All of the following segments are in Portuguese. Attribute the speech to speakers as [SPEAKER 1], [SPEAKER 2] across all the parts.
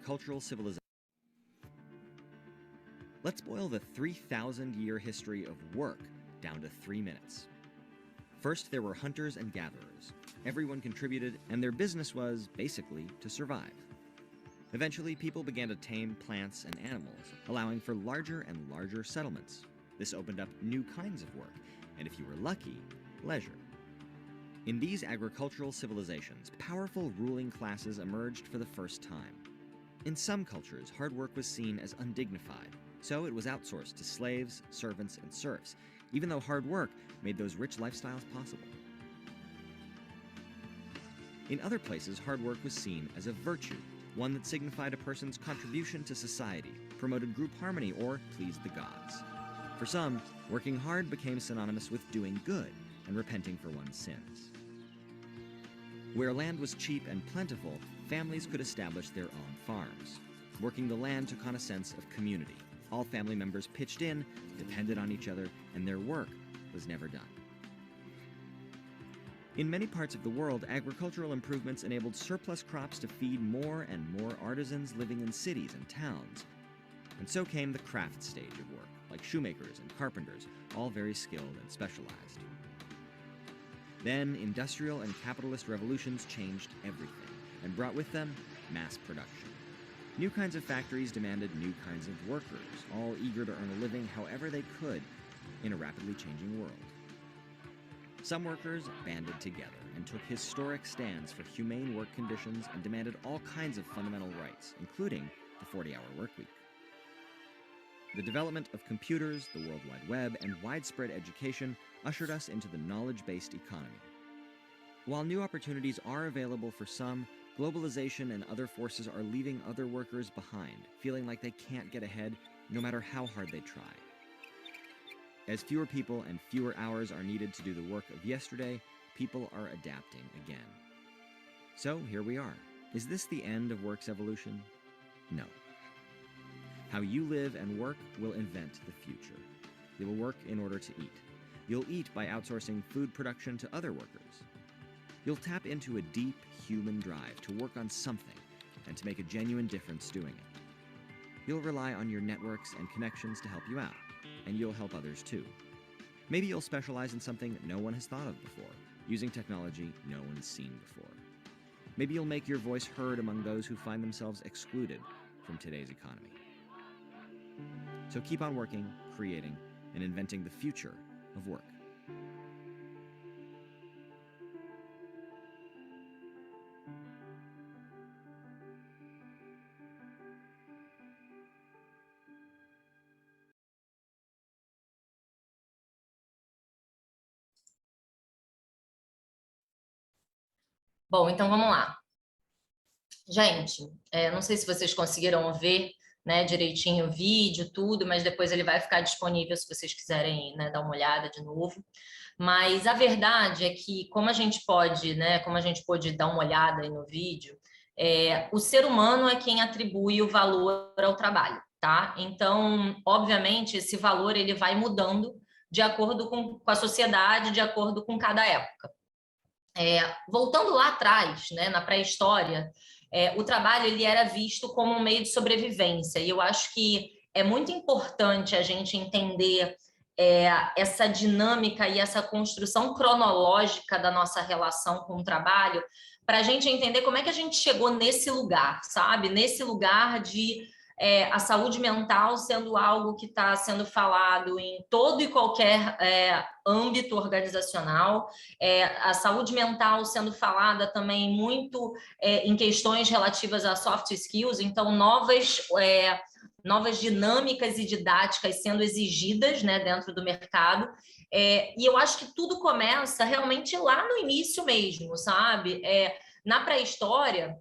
[SPEAKER 1] agricultural civilization. Let's boil the 3,000-year history of work down to 3 minutes. First, there were hunters and gatherers. Everyone contributed, and their business was, basically, to survive. Eventually, people began to tame plants and animals, allowing for larger and larger settlements. This opened up new kinds of work, and if you were lucky, leisure. In these agricultural civilizations, powerful ruling classes emerged for the first time. In some cultures, hard work was seen as undignified, so it was outsourced to slaves, servants, and serfs, even though hard work made those rich lifestyles possible. In other places, hard work was seen as a virtue, one that signified a person's contribution to society, promoted group harmony, or pleased the gods. For some, working hard became synonymous with doing good and repenting for one's sins. Where land was cheap and plentiful, families could establish their own farms. Working the land took on a sense of community. All family members pitched in, depended on each other, and their work was never done. In many parts of the world, agricultural improvements enabled surplus crops to feed more and more artisans living in cities and towns. And so came the craft stage of work, like shoemakers and carpenters, all very skilled and specialized. Then, industrial and capitalist revolutions changed everything, and brought with them mass production. New kinds of factories demanded new kinds of workers, all eager to earn a living however they could in a rapidly changing world. Some workers banded together and took historic stands for humane work conditions and demanded all kinds of fundamental rights, including the 40-hour workweek. The development of computers, the World Wide Web, and widespread education ushered us into the knowledge-based economy. While new opportunities are available for some, globalization and other forces are leaving other workers behind, feeling like they can't get ahead no matter how hard they try. As fewer people and fewer hours are needed to do the work of yesterday, people are adapting again. So here we are. Is this the end of work's evolution? No. How you live and work will invent the future. You will work in order to eat. You'll eat by outsourcing food production to other workers. You'll tap into a deep human drive to work on something and to make a genuine difference doing it. You'll rely on your networks and connections to help you out, and you'll help others too. Maybe you'll specialize in something no one has thought of before, using technology no one's seen before. Maybe you'll make your voice heard among those who find themselves excluded from today's economy. So keep on working, creating, and inventing the future of work.
[SPEAKER 2] Bom, então vamos lá. Gente, não sei se vocês conseguiram ver, né, direitinho o vídeo, tudo, mas depois ele vai ficar disponível se vocês quiserem, né, dar uma olhada de novo. Mas a verdade é que, como a gente pode dar uma olhada aí no vídeo, o ser humano é quem atribui o valor ao trabalho, tá? Então, obviamente, esse valor ele vai mudando de acordo com a sociedade, de acordo com cada época. Voltando lá atrás, né, na pré-história, o trabalho ele era visto como um meio de sobrevivência, e eu acho que é muito importante a gente entender essa dinâmica e essa construção cronológica da nossa relação com o trabalho, para a gente entender como é que a gente chegou nesse lugar, sabe? Nesse lugar de a saúde mental sendo algo que está sendo falado em todo e qualquer âmbito organizacional, a saúde mental sendo falada também muito em questões relativas a soft skills, então novas dinâmicas e didáticas sendo exigidas, né, dentro do mercado, e eu acho que tudo começa realmente lá no início mesmo, sabe? Na pré-história,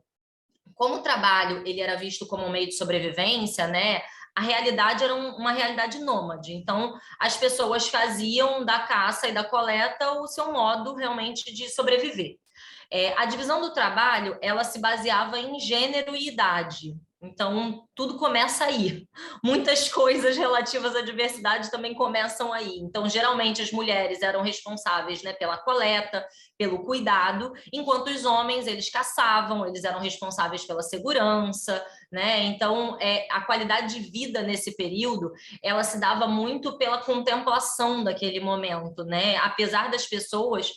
[SPEAKER 2] como o trabalho ele era visto como um meio de sobrevivência, né, a realidade era uma realidade nômade. Então, as pessoas faziam da caça e da coleta o seu modo realmente de sobreviver. A divisão do trabalho, ela se baseava em gênero e idade. Então, tudo começa aí. Muitas coisas relativas à diversidade também começam aí. Então, geralmente, as mulheres eram responsáveis, né, pela coleta, pelo cuidado, enquanto os homens, eles caçavam, eles eram responsáveis pela segurança, né? Então, a qualidade de vida nesse período, ela se dava muito pela contemplação daquele momento, né? Apesar das pessoas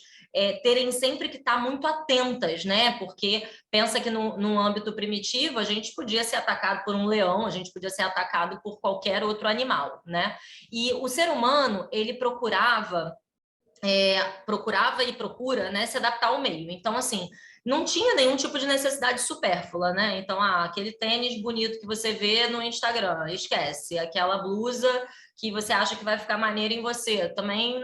[SPEAKER 2] terem sempre que estar muito atentas, né? Porque pensa que num âmbito primitivo a gente podia ser atacado por um leão, a gente podia ser atacado por qualquer outro animal, né? E o ser humano, ele procurava e procura, né, se adaptar ao meio. Então, assim, não tinha nenhum tipo de necessidade supérflua, né? Então, aquele tênis bonito que você vê no Instagram, esquece. Aquela blusa que você acha que vai ficar maneira em você. Também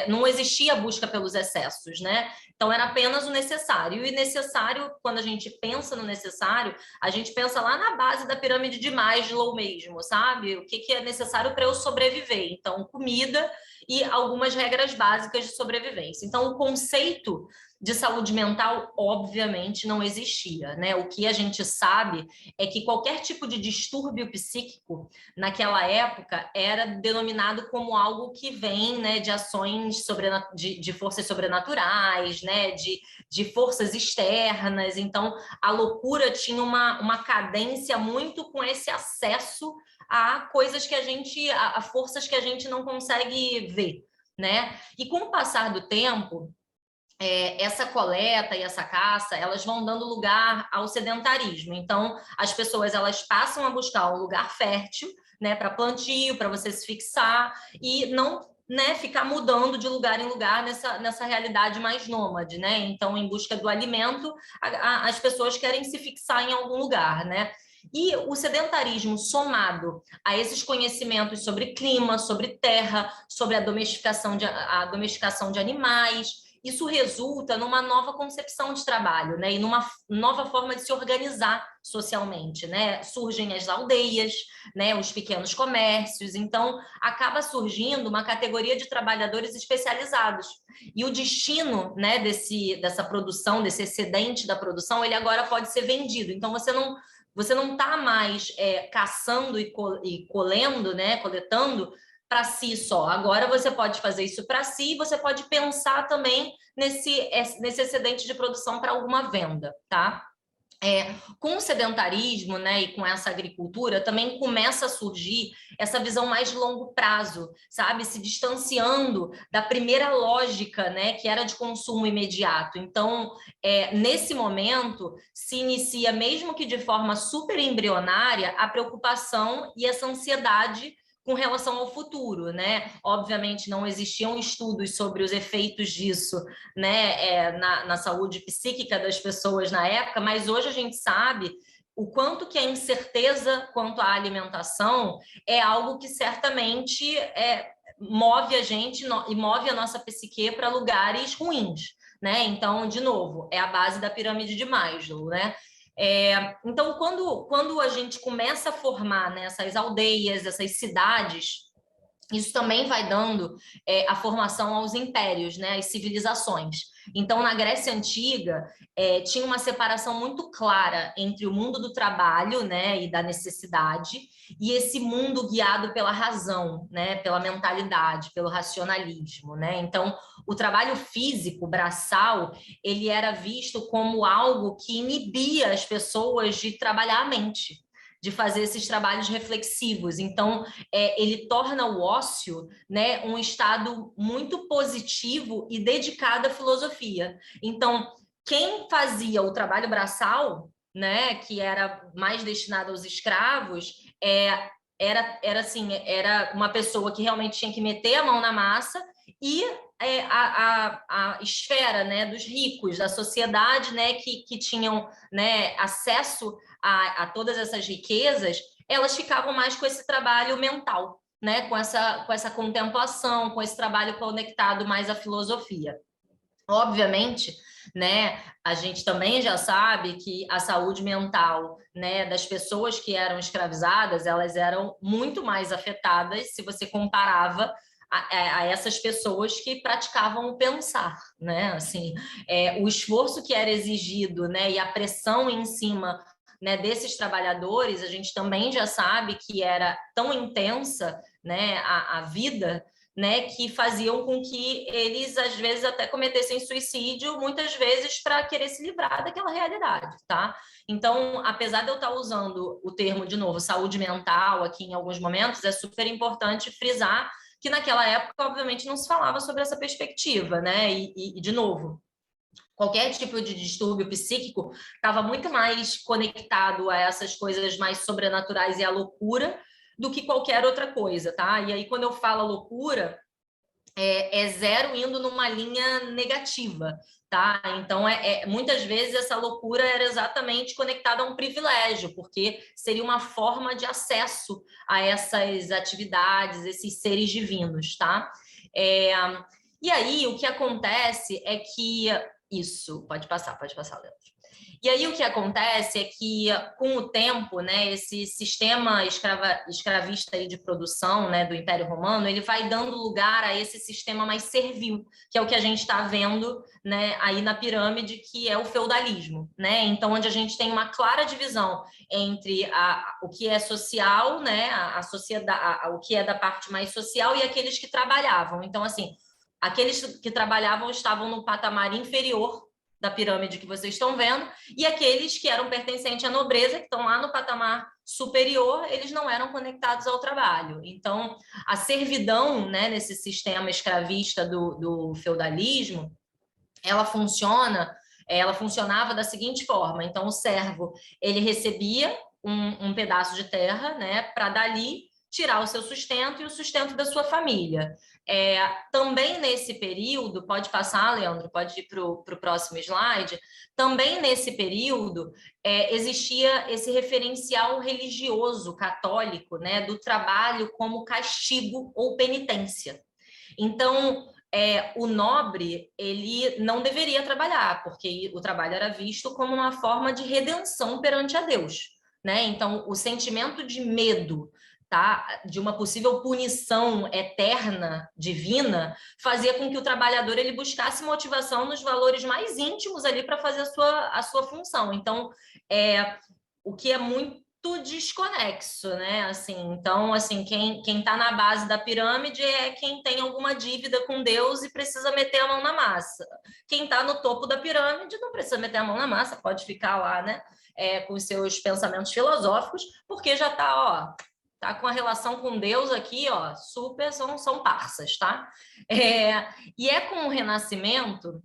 [SPEAKER 2] não existia busca pelos excessos, né? Então, era apenas o necessário. E necessário, quando a gente pensa no necessário, a gente pensa lá na base da pirâmide de Maslow mesmo, sabe? O que é necessário para eu sobreviver? Então, comida e algumas regras básicas de sobrevivência. Então, o conceito de saúde mental, obviamente, não existia, né? O que a gente sabe é que qualquer tipo de distúrbio psíquico, naquela época, era denominado como algo que vem, né, de ações de forças sobrenaturais, né, de forças externas. Então, a loucura tinha uma cadência muito com esse acesso a coisas que a forças que a gente não consegue ver, né? E com o passar do tempo, essa coleta e essa caça, elas vão dando lugar ao sedentarismo. Então, as pessoas elas passam a buscar um lugar fértil, né, para plantio, para você se fixar e não, né, ficar mudando de lugar em lugar nessa realidade mais nômade, né? Então, em busca do alimento, as pessoas querem se fixar em algum lugar, né? E o sedentarismo somado a esses conhecimentos sobre clima, sobre terra, sobre a domesticação de animais, isso resulta numa nova concepção de trabalho, né? E numa nova forma de se organizar socialmente, né? Surgem as aldeias, né? Os pequenos comércios, então acaba surgindo uma categoria de trabalhadores especializados. E o destino, né, dessa produção, desse excedente da produção, ele agora pode ser vendido. Então você não está mais caçando e colhendo, né, coletando para si só. Agora você pode fazer isso para si e você pode pensar também nesse excedente de produção para alguma venda, tá? Com o sedentarismo, né, e com essa agricultura, também começa a surgir essa visão mais de longo prazo, sabe? Se distanciando da primeira lógica, né, que era de consumo imediato. Então, nesse momento, se inicia, mesmo que de forma super embrionária, a preocupação e essa ansiedade com relação ao futuro, né? Obviamente não existiam estudos sobre os efeitos disso, né, na saúde psíquica das pessoas na época, mas hoje a gente sabe o quanto que a incerteza quanto à alimentação é algo que certamente move a gente e move a nossa psique para lugares ruins, né? Então, de novo, é a base da pirâmide de Maslow, né? Então, quando a gente começa a formar, né, essas aldeias, essas cidades, isso também vai dando a formação aos impérios, né, às civilizações. Então, na Grécia Antiga, tinha uma separação muito clara entre o mundo do trabalho, né, e da necessidade, e esse mundo guiado pela razão, né, pela mentalidade, pelo racionalismo, né? Então, o trabalho físico, braçal, ele era visto como algo que inibia as pessoas de trabalhar a mente, de fazer esses trabalhos reflexivos. Então, ele torna o ócio, né, um estado muito positivo e dedicado à filosofia. Então, quem fazia o trabalho braçal, né, que era mais destinado aos escravos, era uma pessoa que realmente tinha que meter a mão na massa e a esfera, né, dos ricos, da sociedade, né, que tinham, né, acesso a todas essas riquezas, elas ficavam mais com esse trabalho mental, né, com essa contemplação, com esse trabalho conectado mais à filosofia. Obviamente, né, a gente também já sabe que a saúde mental, né, das pessoas que eram escravizadas, elas eram muito mais afetadas se você comparava a essas pessoas que praticavam o pensar, né? Assim, o esforço que era exigido, né, e a pressão em cima né, desses trabalhadores, a gente também já sabe que era tão intensa, né, a vida, né, que faziam com que eles, às vezes, até cometessem suicídio, muitas vezes para querer se livrar daquela realidade, tá? Então, apesar de eu estar usando o termo, de novo, saúde mental aqui em alguns momentos, é super importante frisar que naquela época, obviamente, não se falava sobre essa perspectiva, né? E de novo, qualquer tipo de distúrbio psíquico estava muito mais conectado a essas coisas mais sobrenaturais e à loucura do que qualquer outra coisa, tá? E aí, quando eu falo loucura, é zero indo numa linha negativa, tá? Então, muitas vezes essa loucura era exatamente conectada a um privilégio, porque seria uma forma de acesso a essas atividades, esses seres divinos, tá? E aí, o que acontece é que... Isso, pode passar, Leandro. E aí o que acontece é que, com o tempo, né, esse sistema escravista aí de produção, né, do Império Romano, ele vai dando lugar a esse sistema mais servil, que é o que a gente está vendo, né, aí na pirâmide, que é o feudalismo, né? Então, onde a gente tem uma clara divisão entre o que é social, né, a sociedade, o que é da parte mais social e aqueles que trabalhavam. Então, assim, aqueles que trabalhavam estavam no patamar inferior da pirâmide que vocês estão vendo, e aqueles que eram pertencentes à nobreza, que estão lá no patamar superior, eles não eram conectados ao trabalho. Então, a servidão, né, nesse sistema escravista do feudalismo, ela funcionava da seguinte forma. Então, o servo, ele recebia um pedaço de terra, né, para dali tirar o seu sustento e o sustento da sua família. Também nesse período, pode passar, Leandro, pode ir para o próximo slide, também nesse período existia esse referencial religioso católico, né, do trabalho como castigo ou penitência. Então, o nobre, ele não deveria trabalhar, porque o trabalho era visto como uma forma de redenção perante a Deus, né? Então, o sentimento de medo, tá, de uma possível punição eterna, divina, fazia com que o trabalhador ele buscasse motivação nos valores mais íntimos ali para fazer a sua função. Então, o que é muito desconexo, né? Assim, então, assim, quem está na base da pirâmide é quem tem alguma dívida com Deus e precisa meter a mão na massa. Quem está no topo da pirâmide não precisa meter a mão na massa, pode ficar lá, né? Com os seus pensamentos filosóficos, porque já está, ó, tá com a relação com Deus aqui, ó, super, são parças, tá? E é com o Renascimento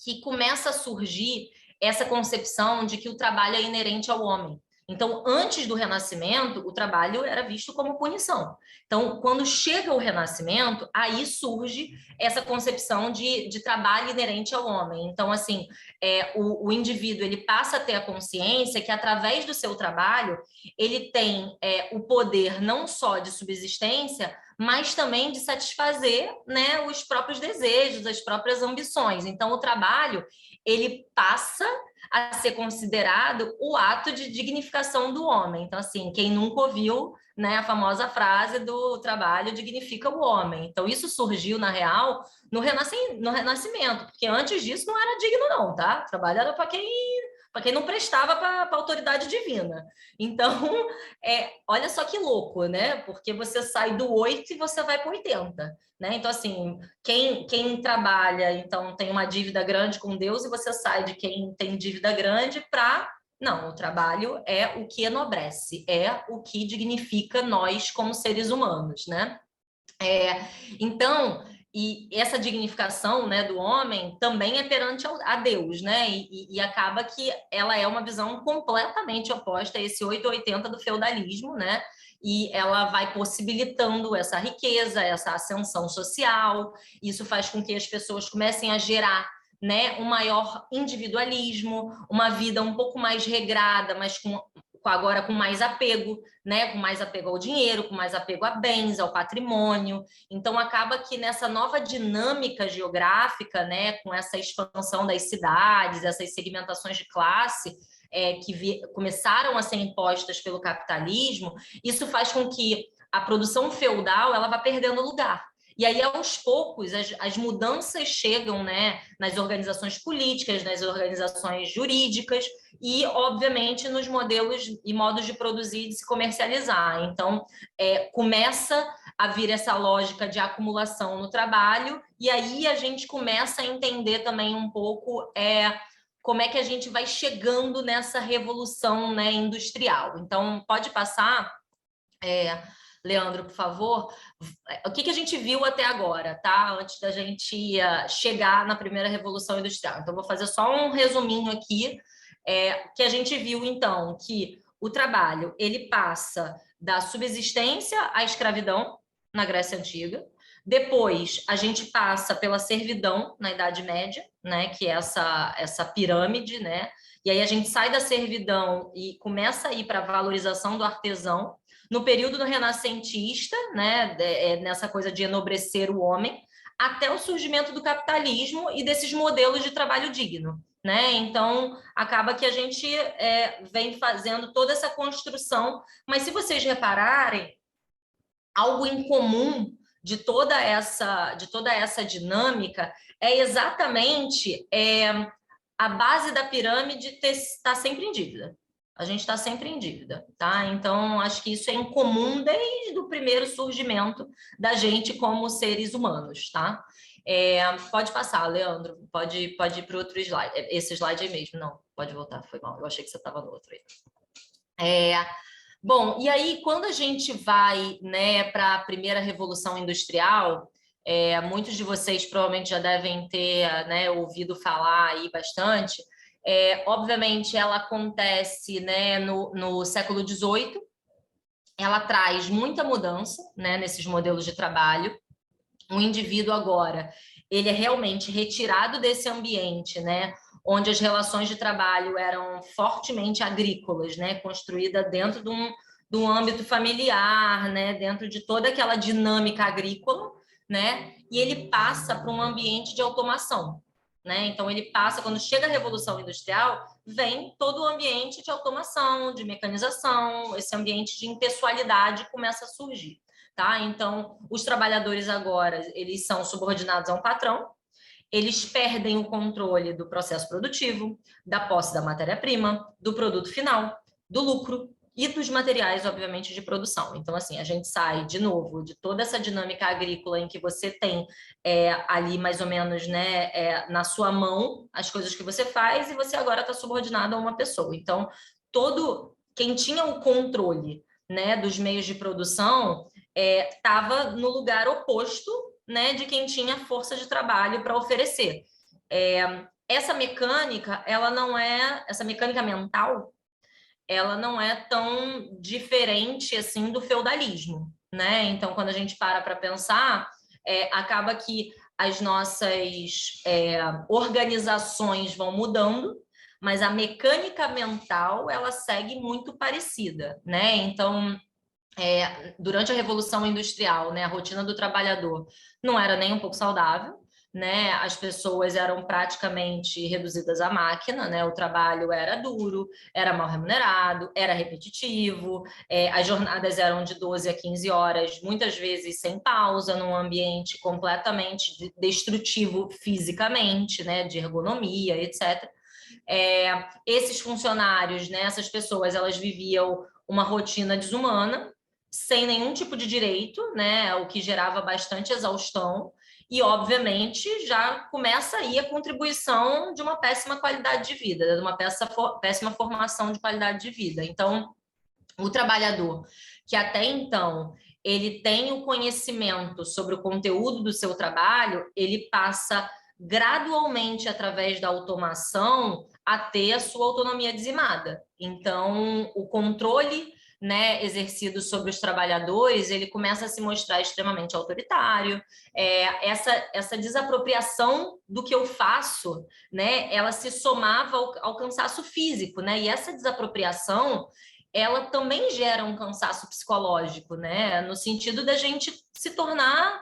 [SPEAKER 2] que começa a surgir essa concepção de que o trabalho é inerente ao homem. Então, antes do Renascimento, o trabalho era visto como punição. Então, quando chega o Renascimento, aí surge essa concepção de trabalho inerente ao homem. Então, assim, o indivíduo ele passa a ter a consciência que, através do seu trabalho, ele tem o poder não só de subsistência, mas também de satisfazer, né, os próprios desejos, as próprias ambições. Então, o trabalho ele passa a ser considerado o ato de dignificação do homem. Então, assim, quem nunca ouviu, né, a famosa frase do trabalho dignifica o homem. Então, isso surgiu, na real, no Renascimento, porque antes disso não era digno não, tá? O trabalho era para quem não prestava para a autoridade divina. Então, olha só que louco, né? Porque você sai do 8 e você vai para 80. Né? Então, assim, quem trabalha, então, tem uma dívida grande com Deus e você sai de quem tem dívida grande para... Não, o trabalho é o que enobrece, é o que dignifica nós como seres humanos, né? Então, e essa dignificação, né, do homem também é perante a Deus, né? E acaba que ela é uma visão completamente oposta a esse 880 do feudalismo, né? E ela vai possibilitando essa riqueza, essa ascensão social. Isso faz com que as pessoas comecem a gerar, né, um maior individualismo, uma vida um pouco mais regrada, mas agora com mais apego, né? Com mais apego ao dinheiro, com mais apego a bens, ao patrimônio. Então, acaba que nessa nova dinâmica geográfica, né? Com essa expansão das cidades, essas segmentações de classe, que começaram a ser impostas pelo capitalismo, isso faz com que a produção feudal ela vá perdendo lugar. E aí, aos poucos, as mudanças chegam, né, nas organizações políticas, nas organizações jurídicas e, obviamente, nos modelos e modos de produzir e de se comercializar. Então, começa a vir essa lógica de acumulação no trabalho, e aí a gente começa a entender também um pouco como é que a gente vai chegando nessa revolução, né, industrial. Então, pode passar, Leandro, por favor. O que a gente viu até agora, tá? Antes da gente chegar na primeira revolução industrial. Então, vou fazer só um resuminho aqui, que a gente viu, então, que o trabalho, ele passa da subsistência à escravidão na Grécia Antiga. Depois, a gente passa pela servidão na Idade Média, né, que é essa pirâmide, né? E aí a gente sai da servidão e começa a ir para a valorização do artesão. No período do renascentista, né, nessa coisa de enobrecer o homem, até o surgimento do capitalismo e desses modelos de trabalho digno. Né? Então, acaba que a gente vem fazendo toda essa construção, mas se vocês repararem, algo em comum de toda essa dinâmica é exatamente a base da pirâmide está sempre em dívida. A gente está sempre em dívida, tá? Então, acho que isso é em comum desde o primeiro surgimento da gente como seres humanos, tá? Pode passar, Leandro, pode ir para o outro slide. Esse slide aí mesmo, não, pode voltar, foi mal, eu achei que você estava no outro aí. Bom, e aí quando a gente vai, né, para a primeira revolução industrial, muitos de vocês provavelmente já devem ter, né, ouvido falar aí bastante. Obviamente ela acontece, né, no século XVIII, ela traz muita mudança, né, nesses modelos de trabalho. O indivíduo agora, ele é realmente retirado desse ambiente, né, onde as relações de trabalho eram fortemente agrícolas, né, construída dentro de um âmbito familiar, né, dentro de toda aquela dinâmica agrícola, né, e ele passa para um ambiente de automação, né? Então ele passa, quando chega a Revolução Industrial, vem todo o ambiente de automação, de mecanização, esse ambiente de impessoalidade começa a surgir. Tá? Então, os trabalhadores agora, eles são subordinados a um patrão, eles perdem o controle do processo produtivo, da posse da matéria-prima, do produto final, do lucro e dos materiais, obviamente, de produção. Então, assim, a gente sai, de novo, de toda essa dinâmica agrícola em que você tem ali, mais ou menos, né, na sua mão as coisas que você faz e você agora está subordinado a uma pessoa. Então, quem tinha o controle, né, dos meios de produção estava no lugar oposto, né, de quem tinha força de trabalho para oferecer. Essa mecânica, essa mecânica mental, ela não é tão diferente assim do feudalismo, né? Então, quando a gente para pensar, acaba que as nossas organizações vão mudando, mas a mecânica mental ela segue muito parecida, né? Então, durante a Revolução Industrial, né, a rotina do trabalhador não era nem um pouco saudável, né? As pessoas eram praticamente reduzidas à máquina, né? O trabalho era duro, era mal remunerado, era repetitivo, as jornadas eram de 12 a 15 horas, muitas vezes sem pausa, num ambiente completamente destrutivo fisicamente, né? De ergonomia, etc. Esses funcionários, né? Essas pessoas, elas viviam uma rotina desumana, sem nenhum tipo de direito, né? O que gerava bastante exaustão. E, obviamente, já começa aí a contribuição de uma péssima qualidade de vida, de uma péssima formação de qualidade de vida. Então, o trabalhador que até então ele tem o conhecimento sobre o conteúdo do seu trabalho, ele passa gradualmente, através da automação, a ter a sua autonomia dizimada. Então, o controle, né, exercido sobre os trabalhadores, ele começa a se mostrar extremamente autoritário. Essa desapropriação do que eu faço, né, ela se somava ao cansaço físico, né, e essa desapropriação ela também gera um cansaço psicológico, né, no sentido da gente se tornar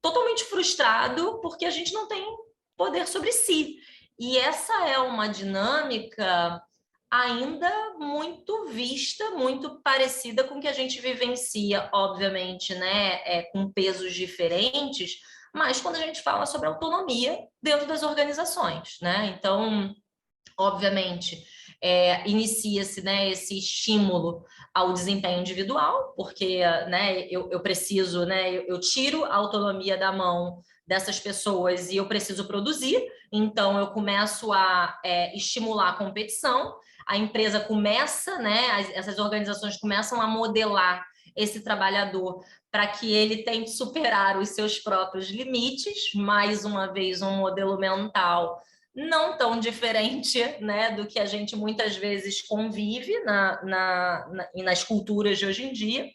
[SPEAKER 2] totalmente frustrado porque a gente não tem poder sobre si. E essa é uma dinâmica ainda muito vista, muito parecida com o que a gente vivencia, obviamente, né, com pesos diferentes, mas quando a gente fala sobre autonomia dentro das organizações, né? Então, obviamente, inicia-se, né, esse estímulo ao desempenho individual, porque, né, eu preciso, né, eu tiro a autonomia da mão dessas pessoas e eu preciso produzir, então eu começo a estimular a competição, a empresa começa, né, essas organizações começam a modelar esse trabalhador para que ele tente superar os seus próprios limites, mais uma vez um modelo mental não tão diferente, né, do que a gente muitas vezes convive nas culturas de hoje em dia.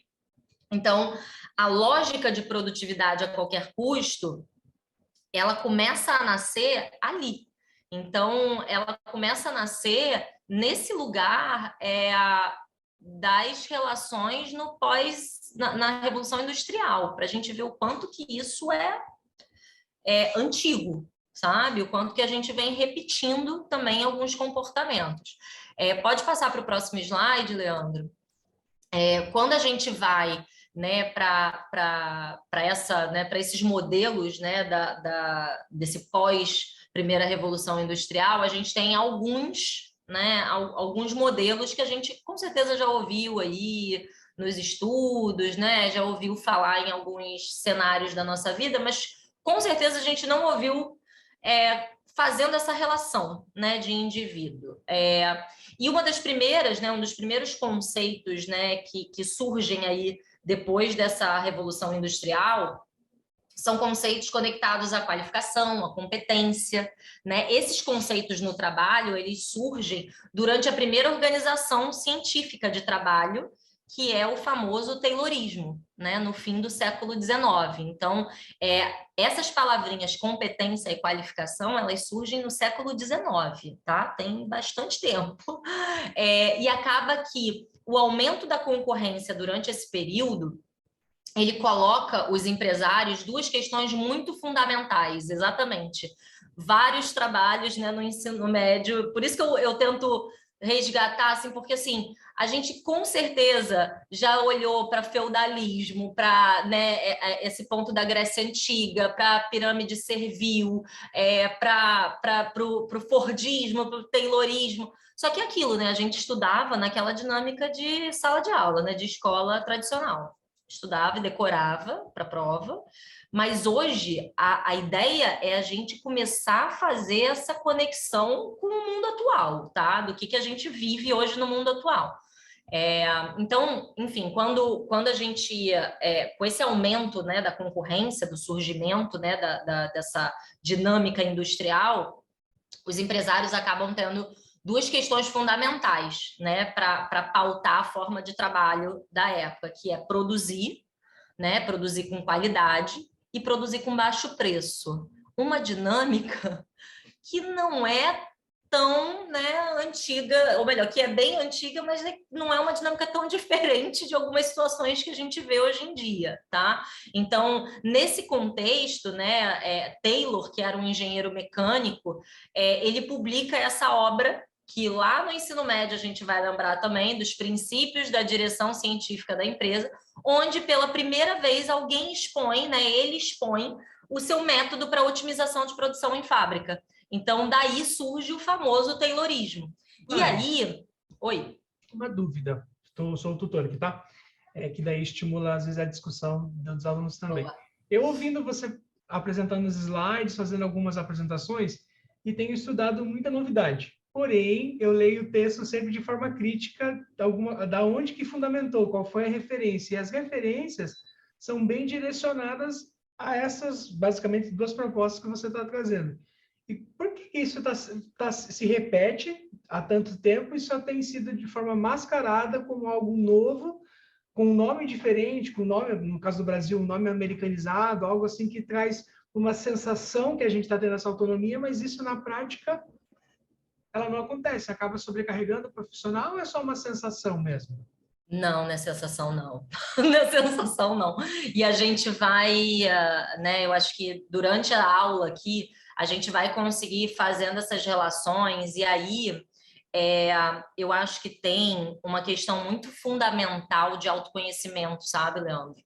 [SPEAKER 2] Então, a lógica de produtividade a qualquer custo, ela começa a nascer ali. Então, ela começa a nascer nesse lugar das relações no na Revolução Industrial, para a gente ver o quanto que isso é antigo, sabe? O quanto que a gente vem repetindo também alguns comportamentos. Pode passar para o próximo slide, Leandro. Quando a gente vai, né, para esses modelos, né, desse pós primeira revolução industrial, a gente tem alguns, né, alguns modelos que a gente com certeza já ouviu aí nos estudos, né, já ouviu falar em alguns cenários da nossa vida, mas com certeza a gente não ouviu fazendo essa relação, né, de indivíduo. E uma das primeiras, né, um dos primeiros conceitos, né, que surgem aí depois dessa revolução industrial são conceitos conectados à qualificação, à competência, né? Esses conceitos no trabalho, eles surgem durante a primeira organização científica de trabalho, que é o famoso Taylorismo, né? No fim do século XIX. Então, essas palavrinhas competência e qualificação, elas surgem no século XIX, tá? Tem bastante tempo. E acaba que o aumento da concorrência durante esse período ele coloca os empresários duas questões muito fundamentais, exatamente. Vários trabalhos, né, no ensino médio, por isso que eu tento resgatar, assim, porque assim, a gente com certeza já olhou para feudalismo, para, né, esse ponto da Grécia Antiga, para a pirâmide servil, para o Fordismo, para o Taylorismo. Só que aquilo, né, a gente estudava naquela dinâmica de sala de aula, né, de escola tradicional. Estudava e decorava para a prova, mas hoje a ideia é a gente começar a fazer essa conexão com o mundo atual, tá? Do que a gente vive hoje no mundo atual. Então, enfim, quando a gente, com esse aumento, né, da concorrência, do surgimento, né, dessa dinâmica industrial, os empresários acabam tendo duas questões fundamentais, né, para pautar a forma de trabalho da época, que é produzir, né, produzir com qualidade e produzir com baixo preço. Uma dinâmica que não é tão, né, antiga, ou melhor, que é bem antiga, mas não é uma dinâmica tão diferente de algumas situações que a gente vê hoje em dia, tá? Então, nesse contexto, né, Taylor, que era um engenheiro mecânico, ele publica essa obra que lá no ensino médio a gente vai lembrar também dos princípios da direção científica da empresa, onde pela primeira vez alguém expõe, né, ele expõe o seu método para otimização de produção em fábrica. Então, daí surge o famoso Taylorismo. E aí... Oi?
[SPEAKER 3] Uma dúvida. Sou o tutor aqui, tá? Que daí estimula, às vezes, a discussão dos alunos também. Boa. Eu ouvindo você apresentando os slides, fazendo algumas apresentações, e tenho estudado muita novidade. Porém, eu leio o texto sempre de forma crítica, da onde que fundamentou, qual foi a referência. E as referências são bem direcionadas a essas, basicamente, duas propostas que você está trazendo. E por que isso se repete há tanto tempo e só tem sido de forma mascarada como algo novo, com um nome diferente, com nome, no caso do Brasil, um nome americanizado, algo assim que traz uma sensação que a gente está tendo essa autonomia, mas isso na prática ela não acontece, acaba sobrecarregando o profissional ou é só uma sensação mesmo?
[SPEAKER 2] Não, não é sensação, não. Não é sensação, não. E a gente vai, né, eu acho que durante a aula aqui, a gente vai conseguir fazendo essas relações, e aí eu acho que tem uma questão muito fundamental de autoconhecimento, sabe, Leandro?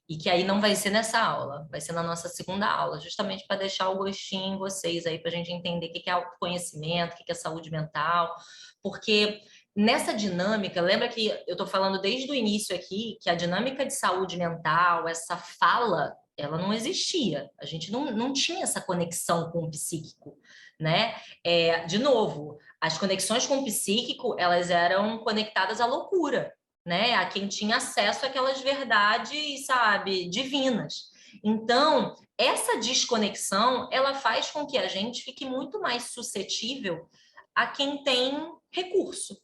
[SPEAKER 2] E que aí não vai ser nessa aula, vai ser na nossa segunda aula, justamente para deixar o gostinho em vocês aí, para a gente entender o que é autoconhecimento, o que é saúde mental, porque nessa dinâmica, lembra que eu estou falando desde o início aqui, que a dinâmica de saúde mental, essa fala, ela não existia, a gente não tinha essa conexão com o psíquico, né? De novo, as conexões com o psíquico, elas eram conectadas à loucura, né? A quem tinha acesso àquelas verdades, sabe, divinas. Então, essa desconexão, ela faz com que a gente fique muito mais suscetível a quem tem recurso.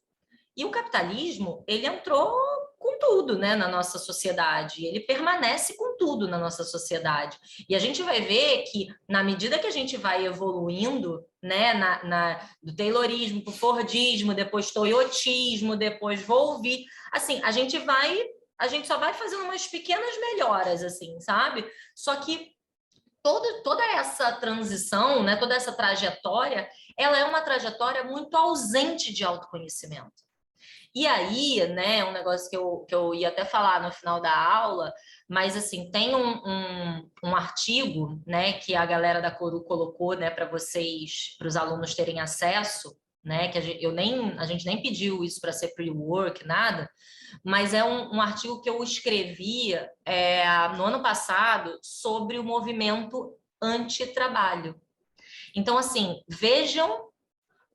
[SPEAKER 2] E o capitalismo, ele entrou com tudo, né, na nossa sociedade, ele permanece com tudo na nossa sociedade. E a gente vai ver que, na medida que a gente vai evoluindo, né, do Taylorismo para o Fordismo, depois Toyotismo, depois Volvi, assim, a gente só vai fazendo umas pequenas melhoras, assim, sabe? Só que toda essa transição, né, toda essa trajetória, ela é uma trajetória muito ausente de autoconhecimento. E aí, né, um negócio que eu ia até falar no final da aula, mas assim, tem um artigo, né, que a galera da Coru colocou, né, para vocês, para os alunos terem acesso, né, que a gente nem pediu isso para ser pre-work, nada, mas é um artigo que eu escrevi no ano passado sobre o movimento anti-trabalho. Então, assim, vejam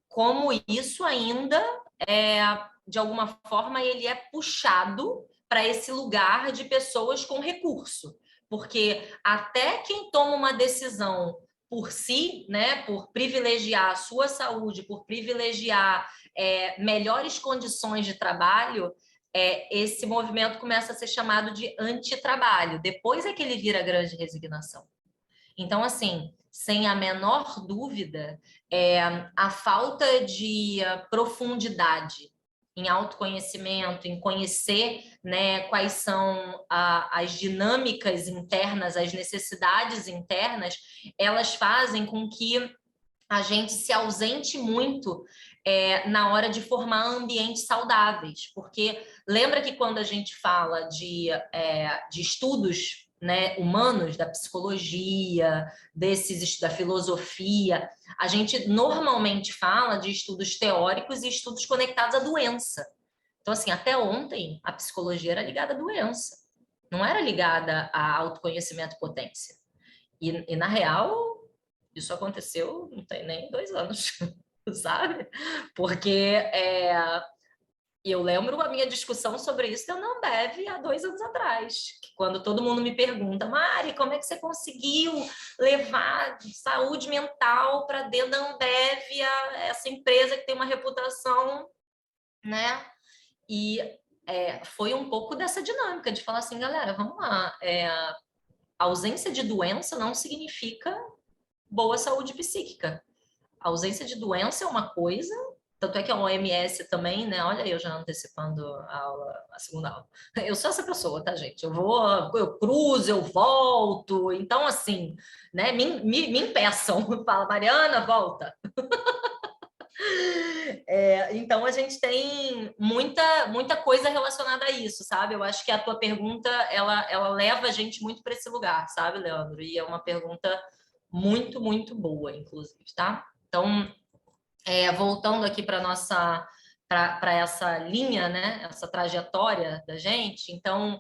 [SPEAKER 2] como isso ainda de alguma forma, ele é puxado para esse lugar de pessoas com recurso. Porque até quem toma uma decisão por si, né, por privilegiar a sua saúde, por privilegiar melhores condições de trabalho, esse movimento começa a ser chamado de antitrabalho. Depois é que ele vira grande resignação. Então, assim, sem a menor dúvida, a falta de profundidade em autoconhecimento, em conhecer, né, quais são as dinâmicas internas, as necessidades internas, elas fazem com que a gente se ausente muito na hora de formar ambientes saudáveis. Porque lembra que quando a gente fala de estudos, né, humanos, da psicologia, da filosofia, a gente normalmente fala de estudos teóricos e estudos conectados à doença. Então, assim, até ontem, a psicologia era ligada à doença, não era ligada a autoconhecimento e potência. E na real, isso aconteceu não tem nem 2 anos, sabe? Porque eu lembro a minha discussão sobre isso da Ambev há 2 anos atrás, quando todo mundo me pergunta, Mari, como é que você conseguiu levar saúde mental para dentro da Ambev, essa empresa que tem uma reputação, né? E foi um pouco dessa dinâmica de falar assim, galera, vamos lá, a ausência de doença não significa boa saúde psíquica. A ausência de doença é uma coisa, tanto é que a OMS também, né? Olha, eu já antecipando a segunda aula. Eu sou essa pessoa, tá, gente? Eu cruzo, eu volto. Então, assim, né? Me impeçam. Fala, Mariana, volta. Então, a gente tem muita coisa relacionada a isso, sabe? Eu acho que a tua pergunta, ela leva a gente muito para esse lugar, sabe, Leandro? E é uma pergunta muito, muito boa, inclusive, tá? Então, voltando aqui para essa linha, né? Essa trajetória da gente, então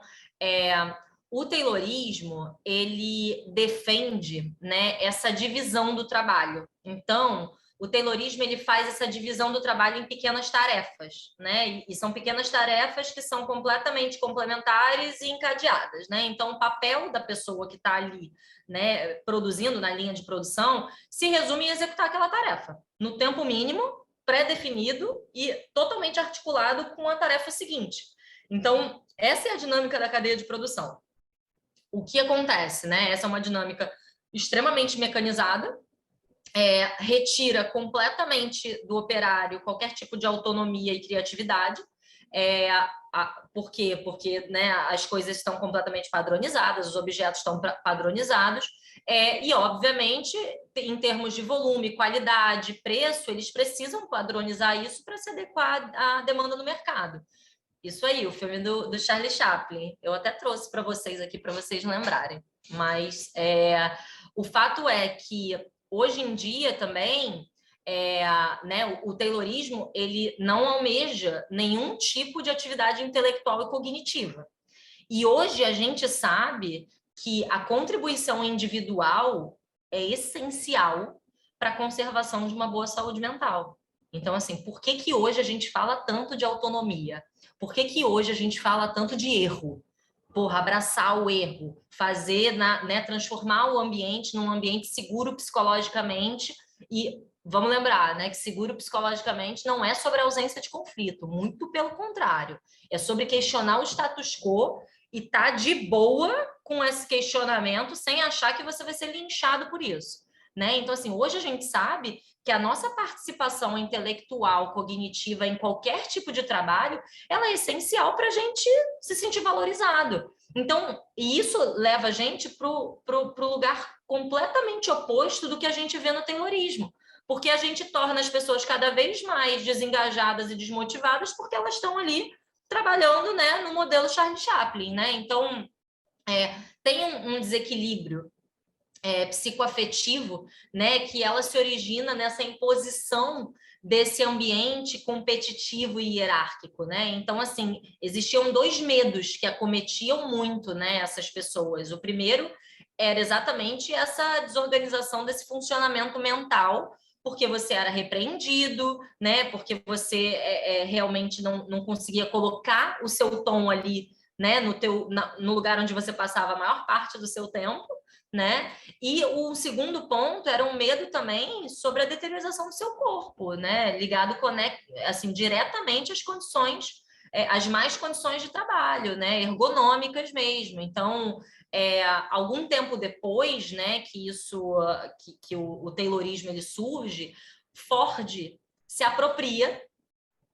[SPEAKER 2] o Taylorismo ele defende, né, essa divisão do trabalho. Então, o Taylorismo ele faz essa divisão do trabalho em pequenas tarefas, né? E são pequenas tarefas que são completamente complementares e encadeadas, né? Então, o papel da pessoa que está ali, né, produzindo na linha de produção, se resume em executar aquela tarefa no tempo mínimo, pré-definido e totalmente articulado com a tarefa seguinte. Então, essa é a dinâmica da cadeia de produção. O que acontece, né? Essa é uma dinâmica extremamente mecanizada, retira completamente do operário qualquer tipo de autonomia e criatividade. Por quê? Porque, né, as coisas estão completamente padronizadas, os objetos estão padronizados, E, obviamente, em termos de volume, qualidade, preço, eles precisam padronizar isso para se adequar à demanda no mercado. Isso aí, o filme do Charlie Chaplin. Eu até trouxe para vocês aqui, para vocês lembrarem. Mas o fato é que, hoje em dia também, né, o Taylorismo ele não almeja nenhum tipo de atividade intelectual e cognitiva. E hoje a gente sabe que a contribuição individual é essencial para a conservação de uma boa saúde mental. Então, assim, por que que hoje a gente fala tanto de autonomia? Por que que hoje a gente fala tanto de erro? Porra, abraçar o erro, fazer, né, transformar o ambiente num ambiente seguro psicologicamente. E vamos lembrar, né, que seguro psicologicamente não é sobre a ausência de conflito, muito pelo contrário. É sobre questionar o status quo e tá de boa com esse questionamento sem achar que você vai ser linchado por isso, né? Então, assim, hoje a gente sabe que a nossa participação intelectual, cognitiva em qualquer tipo de trabalho, ela é essencial para a gente se sentir valorizado. Então, e isso leva a gente para o lugar completamente oposto do que a gente vê no Taylorismo, porque a gente torna as pessoas cada vez mais desengajadas e desmotivadas porque elas estão ali trabalhando, né, no modelo Charlie Chaplin, né? Então, tem um desequilíbrio psicoafetivo, né, que ela se origina nessa imposição desse ambiente competitivo e hierárquico, né? Então, assim, existiam dois medos que acometiam muito, né, essas pessoas. O primeiro era exatamente essa desorganização desse funcionamento mental, porque você era repreendido, né? Porque você realmente não conseguia colocar o seu tom ali, né, no lugar onde você passava a maior parte do seu tempo, né? E o segundo ponto era um medo também sobre a deteriorização do seu corpo, né? Ligado assim, diretamente às condições, às más condições de trabalho, né? Ergonômicas mesmo. Então, algum tempo depois, né, que isso, que o Taylorismo ele surge, Ford se apropria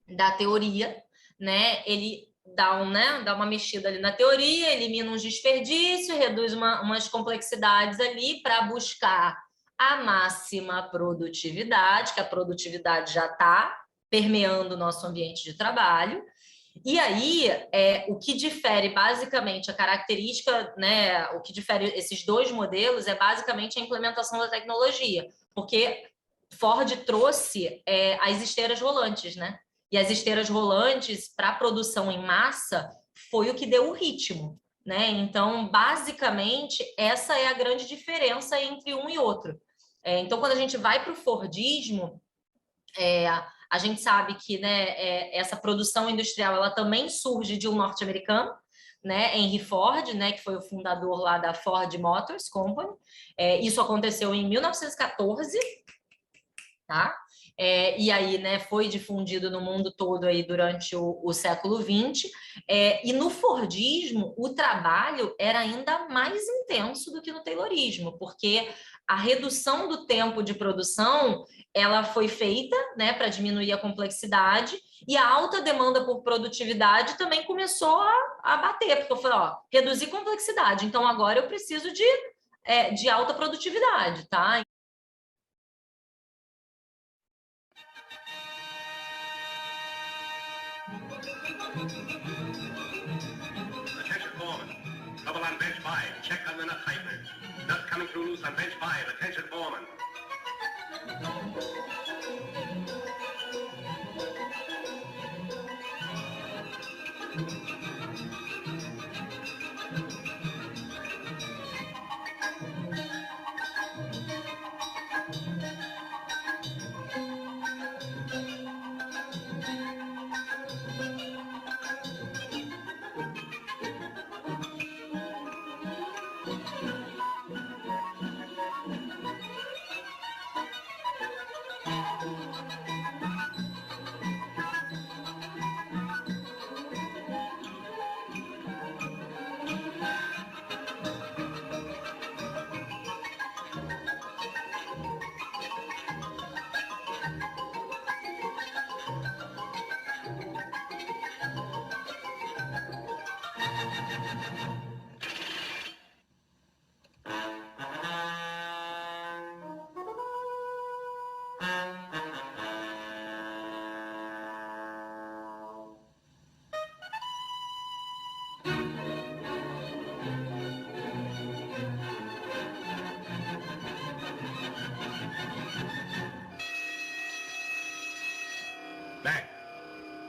[SPEAKER 2] da teoria, né? Ele dá uma mexida ali na teoria, elimina uns desperdícios, reduz umas complexidades ali para buscar a máxima produtividade, que a produtividade já está permeando o nosso ambiente de trabalho. E aí, o que difere basicamente a característica, né, o que difere esses dois modelos é basicamente a implementação da tecnologia, porque Ford trouxe as esteiras rolantes, né? E as esteiras rolantes para a produção em massa foi o que deu o ritmo, né? Então, basicamente, essa é a grande diferença entre um e outro. Então, quando a gente vai para o Fordismo, a gente sabe que, né, essa produção industrial ela também surge de um norte-americano, né, Henry Ford, né, que foi o fundador lá da Ford Motors Company. Isso aconteceu em 1914, tá? E aí, né, foi difundido no mundo todo aí durante o século XX. E no Fordismo, o trabalho era ainda mais intenso do que no Taylorismo, porque a redução do tempo de produção ela foi feita, né, para diminuir a complexidade, e a alta demanda por produtividade também começou a bater, porque eu falei, ó, reduzir complexidade, então agora eu preciso de alta produtividade, tá?
[SPEAKER 4] Attention foreman. Trouble on bench 5. Check on the nut tighteners. Nuts coming through loose on bench 5. Attention foreman.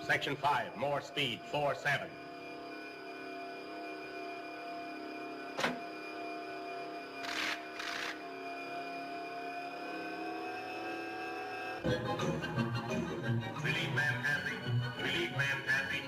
[SPEAKER 4] Section 5, more speed, 4-7. Relief man passing. Relief man passing.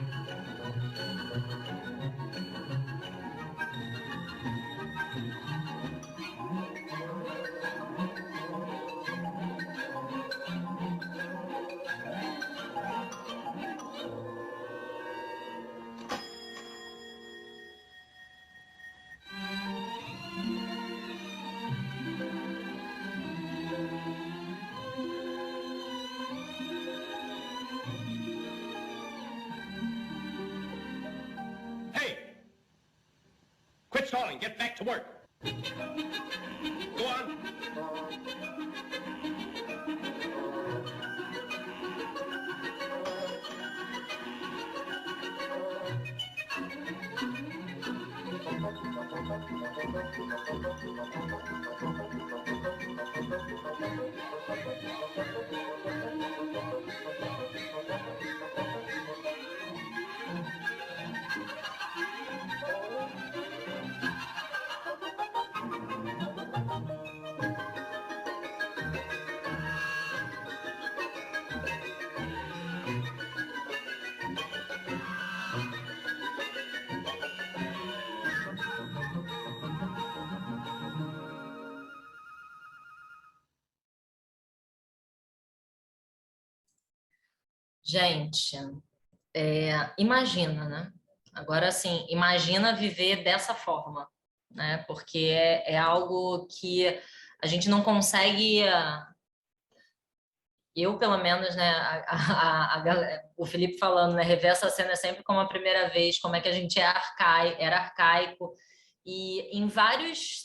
[SPEAKER 4] Hey! Quit stalling. Get back to work. Go on.
[SPEAKER 2] Gente, imagina, né? Agora, assim, imagina viver dessa forma, né? Porque é algo que a gente não consegue... Eu, pelo menos, né? O Felipe falando, né? Rever essa cena é sempre como a primeira vez, como é que a gente era arcaico. E em várias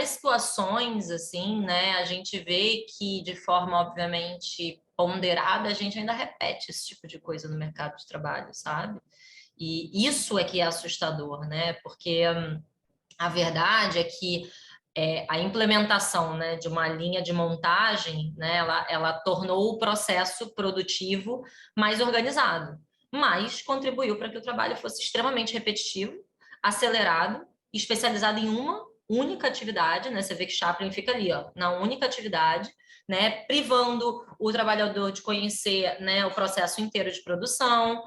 [SPEAKER 2] situações, assim, né? A gente vê que, de forma, obviamente, ponderada, a gente ainda repete esse tipo de coisa no mercado de trabalho, sabe? E isso é que é assustador, né? Porque a verdade é que a implementação, né, de uma linha de montagem, né, ela tornou o processo produtivo mais organizado, mas contribuiu para que o trabalho fosse extremamente repetitivo, acelerado, especializado em uma única atividade, né? Você vê que Chaplin fica ali, ó, na única atividade, né, privando o trabalhador de conhecer, né, o processo inteiro de produção,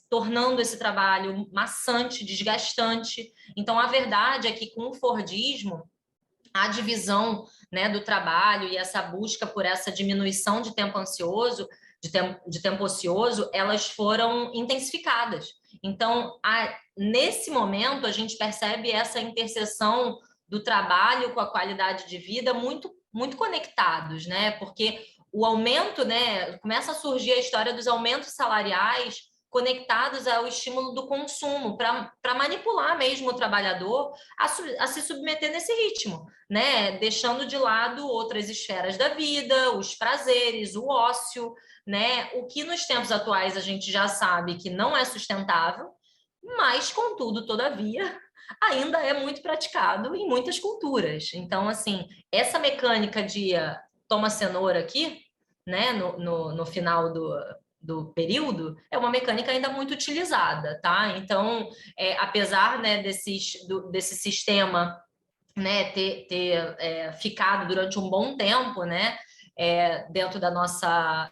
[SPEAKER 2] tornando esse trabalho maçante, desgastante. Então, a verdade é que com o Fordismo, a divisão, né, do trabalho e essa busca por essa diminuição de tempo ansioso, de tempo ocioso, elas foram intensificadas. Então, nesse momento, a gente percebe essa interseção do trabalho com a qualidade de vida muito, muito conectados, né? Porque o aumento, né, começa a surgir a história dos aumentos salariais conectados ao estímulo do consumo, para manipular mesmo o trabalhador a se submeter nesse ritmo, né? Deixando de lado outras esferas da vida, os prazeres, o ócio, né? O que nos tempos atuais a gente já sabe que não é sustentável, mas, contudo, todavia, ainda é muito praticado em muitas culturas. Então, assim, essa mecânica de toma cenoura aqui, né, no final do período, é uma mecânica ainda muito utilizada, tá? Então, apesar, né, desse sistema, né, ter ficado durante um bom tempo, né, dentro da nossa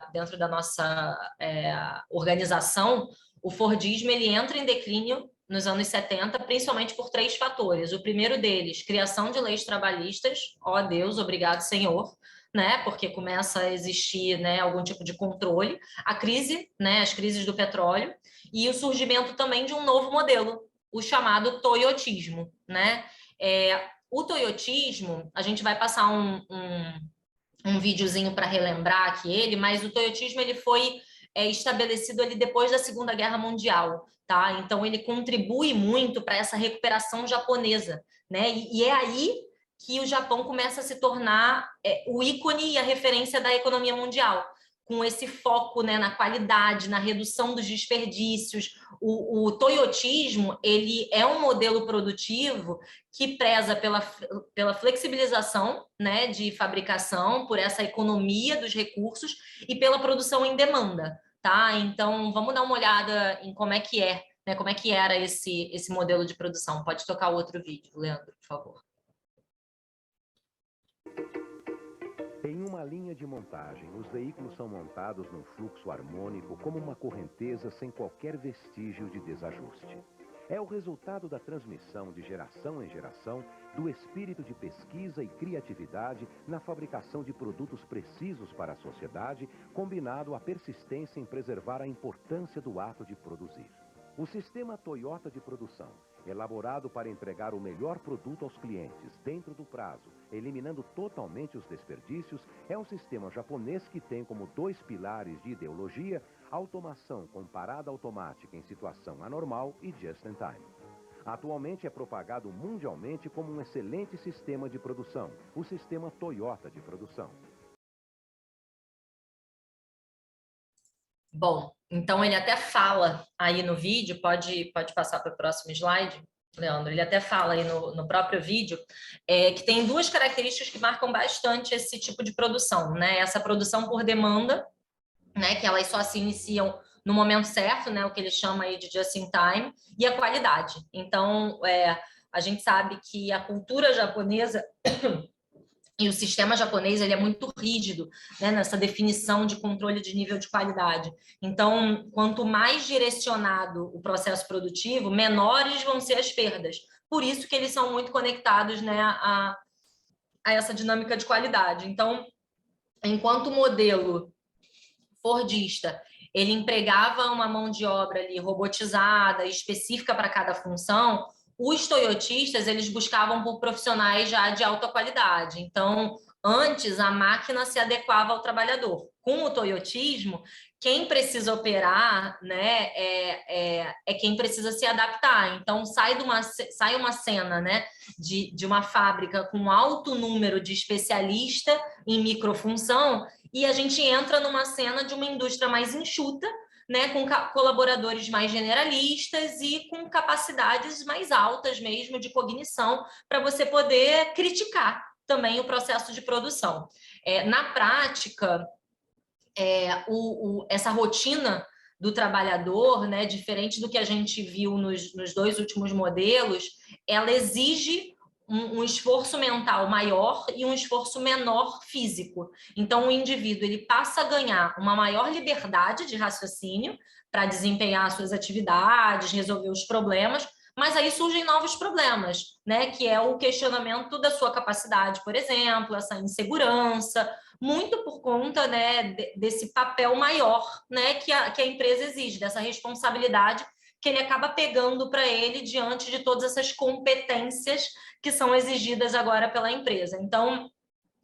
[SPEAKER 2] organização, o Fordismo ele entra em declínio nos anos 70, principalmente por 3 fatores. O primeiro deles, criação de leis trabalhistas, ó Deus, obrigado, Senhor, né, porque começa a existir, né, algum tipo de controle, a crise, né, as crises do petróleo, e o surgimento também de um novo modelo, o chamado toyotismo, né? O toyotismo, a gente vai passar um videozinho para relembrar aqui mas o toyotismo ele foi estabelecido ali depois da Segunda Guerra Mundial, tá? Então ele contribui muito para essa recuperação japonesa, né? E é aí que o Japão começa a se tornar o ícone e a referência da economia mundial, com esse foco, né, na qualidade, na redução dos desperdícios. O toyotismo ele é um modelo produtivo que preza pela flexibilização, né, de fabricação, por essa economia dos recursos e pela produção em demanda, tá? Então, vamos dar uma olhada em como é que né? Como é que era esse modelo de produção. Pode tocar o outro vídeo, Leandro, por favor.
[SPEAKER 5] Em uma linha de montagem, os veículos são montados num fluxo harmônico como uma correnteza sem qualquer vestígio de desajuste. É o resultado da transmissão de geração em geração do espírito de pesquisa e criatividade na fabricação de produtos precisos para a sociedade, combinado à persistência em preservar a importância do ato de produzir. O sistema Toyota de produção, elaborado para entregar o melhor produto aos clientes dentro do prazo, eliminando totalmente os desperdícios, é um sistema japonês que tem como 2 pilares de ideologia automação com parada automática em situação anormal e just in time. Atualmente é propagado mundialmente como um excelente sistema de produção, o sistema Toyota de produção.
[SPEAKER 2] Bom, então ele até fala aí no vídeo, pode passar para o próximo slide, Leandro, ele até fala aí no próprio vídeo, que tem 2 características que marcam bastante esse tipo de produção, né? Essa produção por demanda, né? Que elas só se iniciam no momento certo, né? O que ele chama aí de just in time, e a qualidade. Então, a gente sabe que a cultura japonesa e o sistema japonês, ele é muito rígido, né, nessa definição de controle de nível de qualidade. Então, quanto mais direcionado o processo produtivo, menores vão ser as perdas. Por isso que eles são muito conectados, né, a essa dinâmica de qualidade. Então, enquanto o modelo fordista, ele empregava uma mão de obra ali robotizada, específica para cada função, os toyotistas, eles buscavam por profissionais já de alta qualidade. Então, antes, a máquina se adequava ao trabalhador. Com o toyotismo, quem precisa operar, né, é quem precisa se adaptar. Então, sai uma cena, né, de uma fábrica com alto número de especialista em microfunção e a gente entra numa cena de uma indústria mais enxuta, né, com colaboradores mais generalistas e com capacidades mais altas mesmo de cognição para você poder criticar também o processo de produção. Na prática, essa rotina do trabalhador, né, diferente do que a gente viu nos 2 últimos modelos, ela exige um esforço mental maior e um esforço menor físico. Então, o indivíduo ele passa a ganhar uma maior liberdade de raciocínio para desempenhar suas atividades, resolver os problemas, mas aí surgem novos problemas, né? Que é o questionamento da sua capacidade, por exemplo, essa insegurança, muito por conta, né, desse papel maior, né, que a empresa exige, dessa responsabilidade que ele acaba pegando para ele diante de todas essas competências que são exigidas agora pela empresa. Então,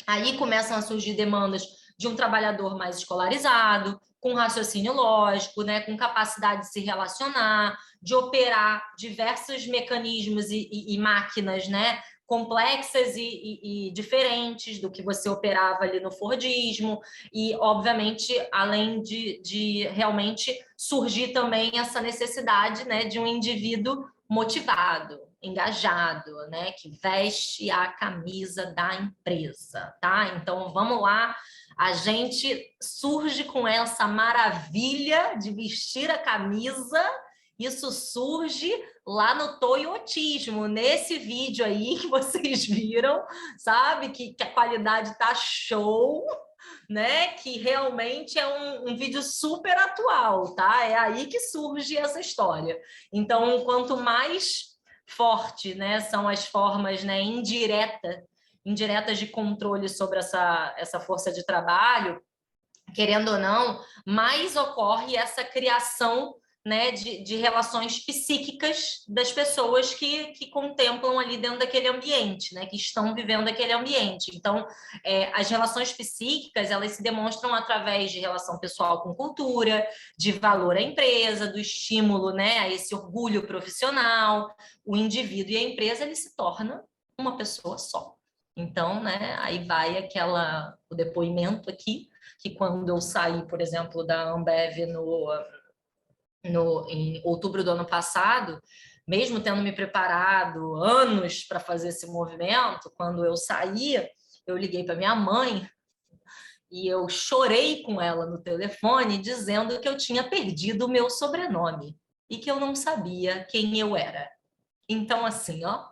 [SPEAKER 2] aí começam a surgir demandas de um trabalhador mais escolarizado, com raciocínio lógico, né, com capacidade de se relacionar, de operar diversos mecanismos e máquinas, né, complexas e diferentes do que você operava ali no Fordismo, e, obviamente, além de realmente surgir também essa necessidade, né, de um indivíduo motivado, engajado, né, que veste a camisa da empresa, tá? Então, vamos lá, a gente surge com essa maravilha de vestir a camisa. Isso surge lá no toyotismo, nesse vídeo aí que vocês viram, sabe? Que a qualidade tá show, né? Que realmente é um vídeo super atual, tá? É aí que surge essa história. Então, quanto mais forte, né, são as formas, né, indiretas de controle sobre essa força de trabalho, querendo ou não, mais ocorre essa criação, né, de relações psíquicas das pessoas que contemplam ali dentro daquele ambiente, né, que estão vivendo aquele ambiente. Então, as relações psíquicas, elas se demonstram através de relação pessoal com cultura, de valor à empresa, do estímulo, né, a esse orgulho profissional. O indivíduo e a empresa, ele se torna uma pessoa só. Então, né, aí vai o depoimento aqui, que quando eu saí, por exemplo, da Ambev em outubro do ano passado, mesmo tendo me preparado anos para fazer esse movimento, quando eu saí, eu liguei para minha mãe E eu chorei com ela no telefone dizendo que eu tinha perdido o meu sobrenome e que eu não sabia quem eu era. Então, assim, ó,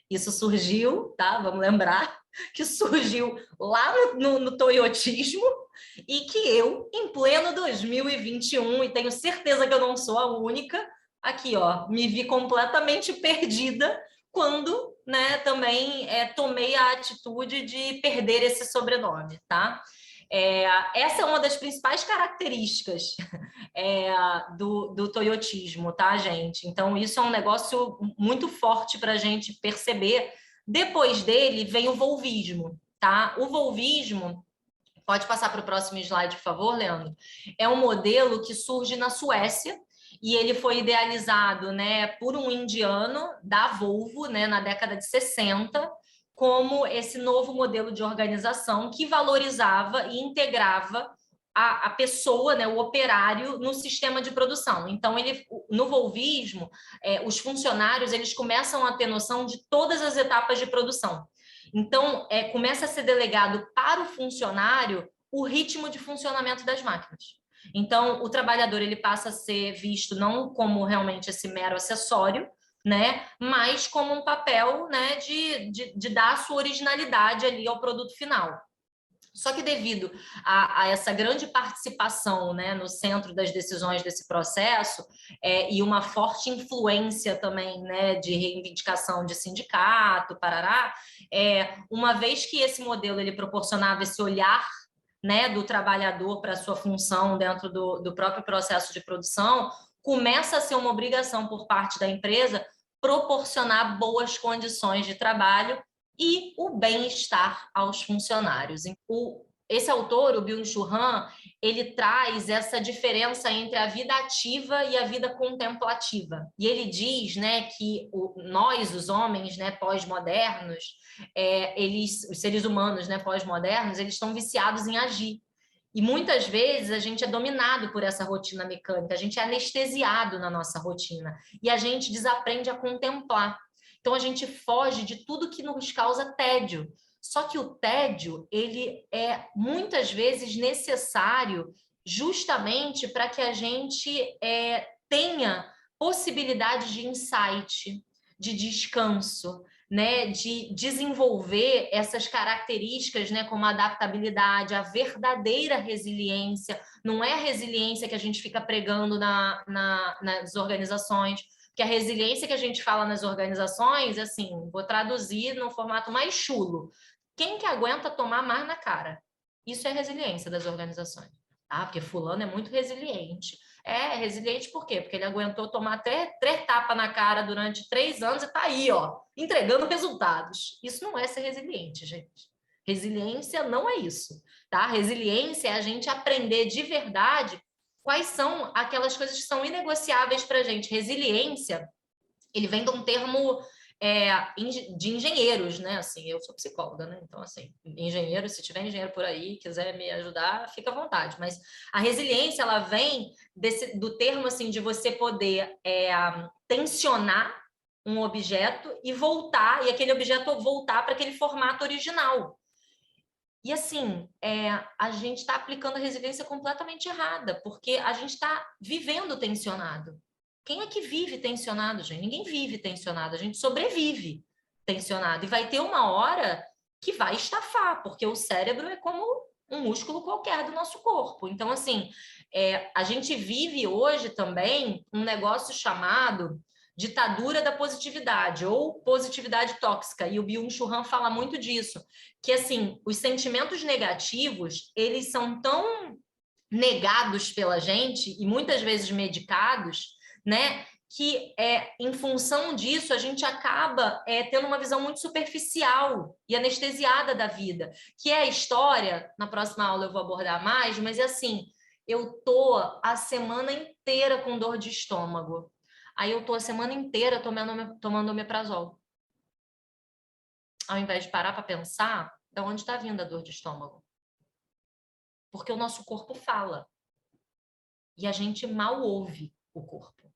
[SPEAKER 2] isso surgiu, tá? Vamos lembrar que surgiu lá no toyotismo e que eu, em pleno 2021, e tenho certeza que eu não sou a única, aqui, ó, me vi completamente perdida quando, né, também tomei a atitude de perder esse sobrenome, tá? Essa é uma das principais características do toyotismo, tá, gente? Então, isso é um negócio muito forte para a gente perceber. Depois dele vem o volvismo, tá? O volvismo, pode passar para o próximo slide, por favor, Leandro? É um modelo que surge na Suécia e ele foi idealizado, né, por um indiano da Volvo, né, na década de 60, como esse novo modelo de organização que valorizava e integrava a pessoa, né, o operário, no sistema de produção. Então, no volvismo, os funcionários eles começam a ter noção de todas as etapas de produção. Então, começa a ser delegado para o funcionário o ritmo de funcionamento das máquinas. Então, o trabalhador ele passa a ser visto não como realmente esse mero acessório, né, mas como um papel, né, de dar a sua originalidade ali ao produto final. Só que devido a essa grande participação, né, no centro das decisões desse processo e uma forte influência também, né, de reivindicação de sindicato, parará, uma vez que esse modelo ele proporcionava esse olhar, né, do trabalhador para a sua função dentro do próprio processo de produção, começa a ser uma obrigação por parte da empresa proporcionar boas condições de trabalho e o bem-estar aos funcionários. Esse autor, o Byung-Chul Han, ele traz essa diferença entre a vida ativa e a vida contemplativa. E ele diz, né, que nós, os homens, né, pós-modernos, os seres humanos, né, pós-modernos, eles estão viciados em agir. E muitas vezes a gente é dominado por essa rotina mecânica, a gente é anestesiado na nossa rotina e a gente desaprende a contemplar. Então a gente foge de tudo que nos causa tédio. Só que o tédio, ele é muitas vezes necessário justamente para que a gente tenha possibilidade de insight, de descanso, né, de desenvolver essas características, né, como a adaptabilidade, a verdadeira resiliência. Não é a resiliência que a gente fica pregando nas organizações, porque a resiliência que a gente fala nas organizações, assim, vou traduzir no formato mais chulo. Quem que aguenta tomar mais na cara? Isso é resiliência das organizações. Ah, porque fulano é muito resiliente. Resiliente por quê? Porque ele aguentou tomar até 3 tapas na cara durante 3 anos e tá aí, ó, entregando resultados. Isso não é ser resiliente, gente. Resiliência não é isso, tá? Resiliência é a gente aprender de verdade quais são aquelas coisas que são inegociáveis para a gente. Resiliência, ele vem de um termo de engenheiros, né? Assim, eu sou psicóloga, né? Então, assim, engenheiro, se tiver engenheiro por aí, quiser me ajudar, fica à vontade. Mas a resiliência, ela vem do termo, assim, de você poder tensionar um objeto e voltar, e aquele objeto voltar para aquele formato original. E assim, a gente está aplicando a resiliência completamente errada, porque a gente está vivendo tensionado. Quem é que vive tensionado, gente? Ninguém vive tensionado, a gente sobrevive tensionado. E vai ter uma hora que vai estafar, porque o cérebro é como um músculo qualquer do nosso corpo. Então, assim, a gente vive hoje também um negócio chamado ditadura da positividade ou positividade tóxica, e o Byung-Chul Han fala muito disso, que assim, os sentimentos negativos, eles são tão negados pela gente e muitas vezes medicados, né, que em função disso a gente acaba tendo uma visão muito superficial e anestesiada da vida, que é a história, na próxima aula eu vou abordar mais, mas é assim, eu tô a semana inteira com dor de estômago. Aí eu tô a semana inteira tomando omeprazol. Ao invés de parar para pensar, de onde está vindo a dor de estômago? Porque o nosso corpo fala. E a gente mal ouve o corpo,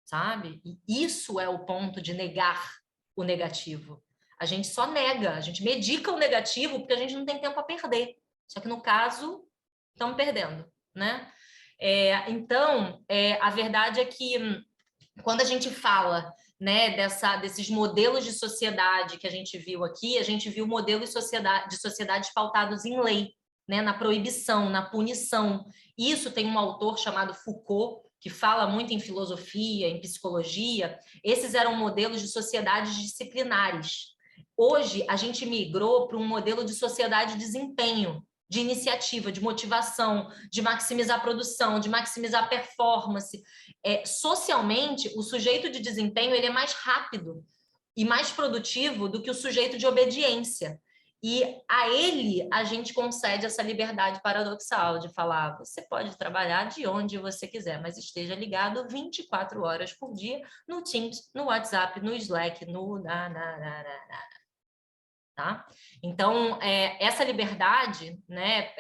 [SPEAKER 2] sabe? E isso é o ponto de negar o negativo. A gente só nega, a gente medica o negativo porque a gente não tem tempo a perder. Só que no caso, estamos perdendo, né? Então, a verdade é que quando a gente fala, né, desses modelos de sociedade que a gente viu aqui, a gente viu modelos de sociedades pautados em lei, né, na proibição, na punição. Isso tem um autor chamado Foucault, que fala muito em filosofia, em psicologia. Esses eram modelos de sociedades disciplinares. Hoje, a gente migrou para um modelo de sociedade de desempenho, de iniciativa, de motivação, de maximizar a produção, de maximizar a performance. Socialmente, o sujeito de desempenho ele é mais rápido e mais produtivo do que o sujeito de obediência. E a ele a gente concede essa liberdade paradoxal de falar, você pode trabalhar de onde você quiser, mas esteja ligado 24 horas por dia no Teams, no WhatsApp, no Slack, no... Tá? Então, essa liberdade, né,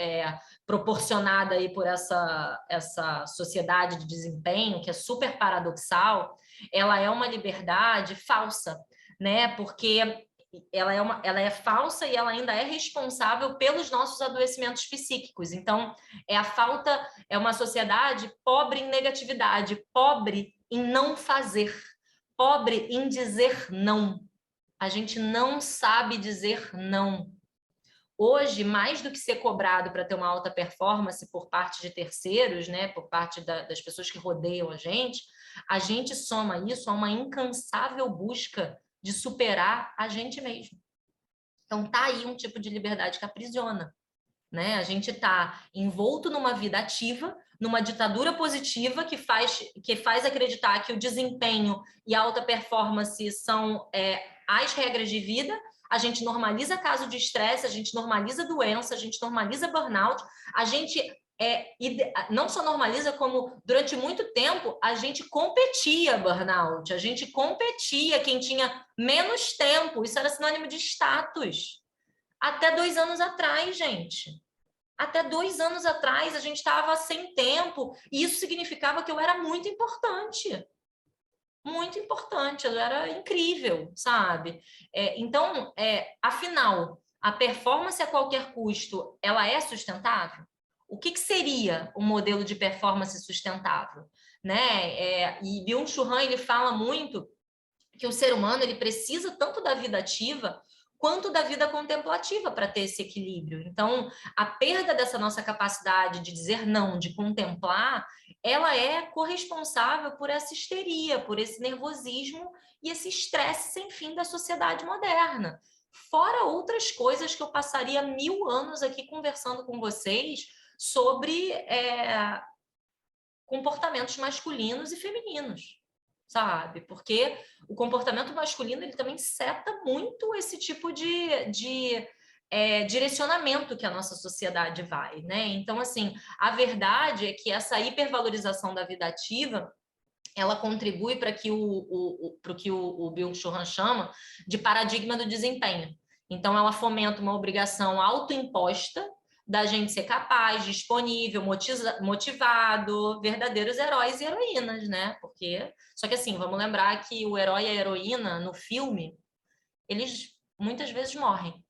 [SPEAKER 2] proporcionada aí por essa sociedade de desempenho, que é super paradoxal, ela é uma liberdade falsa, né, porque ela é falsa e ela ainda é responsável pelos nossos adoecimentos psíquicos. Então, é uma sociedade pobre em negatividade, pobre em não fazer, pobre em dizer não. A gente não sabe dizer não. Hoje, mais do que ser cobrado para ter uma alta performance por parte de terceiros, né, por parte das pessoas que rodeiam a gente soma isso a uma incansável busca de superar a gente mesmo. Então, tá aí um tipo de liberdade que aprisiona, né? A gente está envolto numa vida ativa, numa ditadura positiva que faz acreditar que o desempenho e a alta performance são as regras de vida. A gente normaliza caso de estresse, a gente normaliza doença, a gente normaliza burnout, a gente não só normaliza, como durante muito tempo a gente competia burnout, a gente competia quem tinha menos tempo, isso era sinônimo de status. Até 2 anos atrás, gente. Até 2 anos atrás a gente estava sem tempo e isso significava que eu era muito importante. Muito importante, eu era incrível, sabe? Então, afinal, a performance a qualquer custo, ela é sustentável? O que seria um modelo de performance sustentável? Né? E Byung-Chul Han, ele fala muito que o ser humano ele precisa tanto da vida ativa quanto da vida contemplativa para ter esse equilíbrio. Então, a perda dessa nossa capacidade de dizer não, de contemplar, ela é corresponsável por essa histeria, por esse nervosismo e esse estresse sem fim da sociedade moderna. Fora outras coisas que eu passaria 1000 anos aqui conversando com vocês sobre comportamentos masculinos e femininos, sabe? Porque o comportamento masculino ele também seta muito esse tipo de direcionamento que a nossa sociedade vai, né? Então, assim, a verdade é que essa hipervalorização da vida ativa ela contribui para que o Byung-Chul Han chama de paradigma do desempenho. Então, ela fomenta uma obrigação autoimposta da gente ser capaz, disponível, motivado, verdadeiros heróis e heroínas, né? Só que assim, vamos lembrar que o herói e a heroína no filme, eles muitas vezes morrem.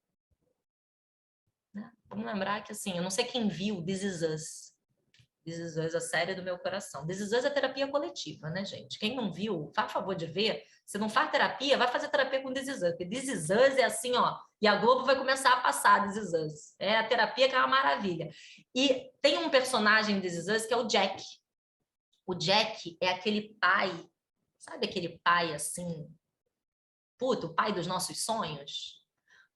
[SPEAKER 2] Né? Vamos lembrar que assim, eu não sei quem viu This Is Us. This Is Us, a série do meu coração. This Is Us é terapia coletiva, né, gente? Quem não viu, faz favor de ver. Se não faz terapia, vai fazer terapia com This Is Us. Porque This Is Us é assim, ó. E a Globo vai começar a passar This Is Us. É a terapia que é uma maravilha. E tem um personagem This Is Us que é o Jack. O Jack é aquele pai, sabe aquele pai assim? Puta, o pai dos nossos sonhos?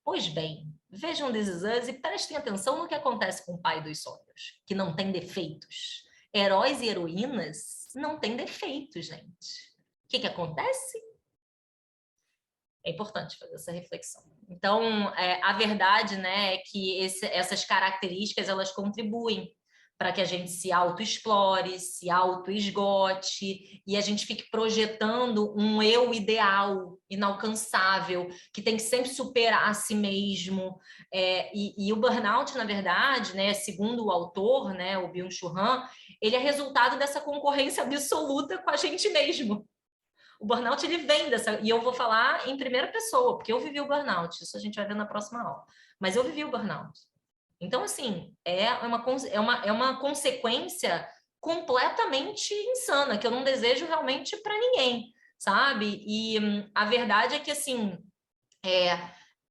[SPEAKER 2] Pois bem, vejam This Is Us e prestem atenção no que acontece com o pai dos sonhos, que não tem defeitos. Heróis e heroínas não têm defeitos, gente. O que acontece? É importante fazer essa reflexão. Então, a verdade, né, é que essas características elas contribuem para que a gente se autoexplore, se autoesgote e a gente fique projetando um eu ideal, inalcançável, que tem que sempre superar a si mesmo. E o burnout, na verdade, né, segundo o autor, né, o Byung-Chul Han, ele é resultado dessa concorrência absoluta com a gente mesmo. O burnout, ele vem dessa... E eu vou falar em primeira pessoa, porque eu vivi o burnout. Isso a gente vai ver na próxima aula. Mas eu vivi o burnout. Então, assim, é uma consequência completamente insana, que eu não desejo realmente para ninguém, sabe? E a verdade é que, assim,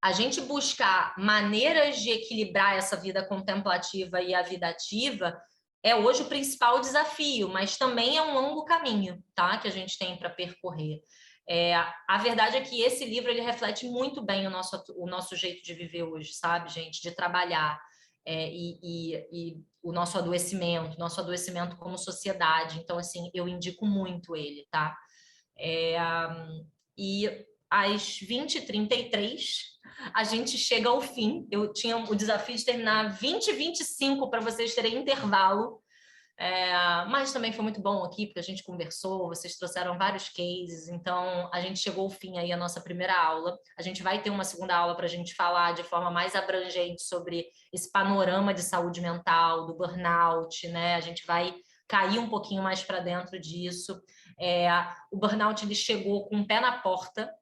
[SPEAKER 2] a gente buscar maneiras de equilibrar essa vida contemplativa e a vida ativa é hoje o principal desafio, mas também é um longo caminho, tá? Que a gente tem para percorrer. A verdade é que esse livro ele reflete muito bem o nosso jeito de viver hoje, sabe, gente? De trabalhar e o nosso adoecimento como sociedade. Então, assim, eu indico muito ele, tá? E às 20h33 a gente chega ao fim. Eu tinha o desafio de terminar 20h25 para vocês terem intervalo. Mas também foi muito bom aqui, porque a gente conversou, vocês trouxeram vários cases, então a gente chegou ao fim aí, a nossa primeira aula. A gente vai ter uma segunda aula para a gente falar de forma mais abrangente sobre esse panorama de saúde mental, do burnout, né? A gente vai cair um pouquinho mais para dentro disso. O burnout ele chegou com o pé na porta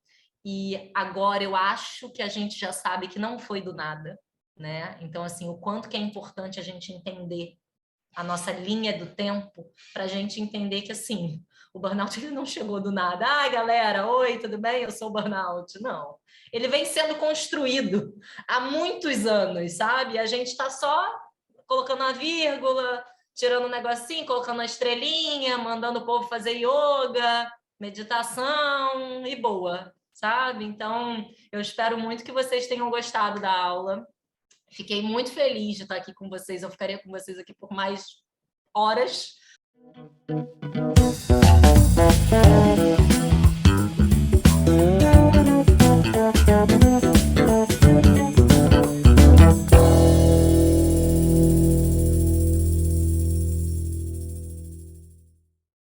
[SPEAKER 2] e agora eu acho que a gente já sabe que não foi do nada, né? Então, assim, o quanto que é importante a gente entender a nossa linha do tempo para a gente entender que, assim, o burnout ele não chegou do nada. Ai, galera, oi, tudo bem? Eu sou o burnout. Não. Ele vem sendo construído há muitos anos, sabe? A gente está só colocando a vírgula, tirando um negocinho, colocando a estrelinha, mandando o povo fazer yoga, meditação e boa, sabe? Então, eu espero muito que vocês tenham gostado da aula. Fiquei muito feliz de estar aqui com vocês. Eu ficaria com vocês aqui por mais horas.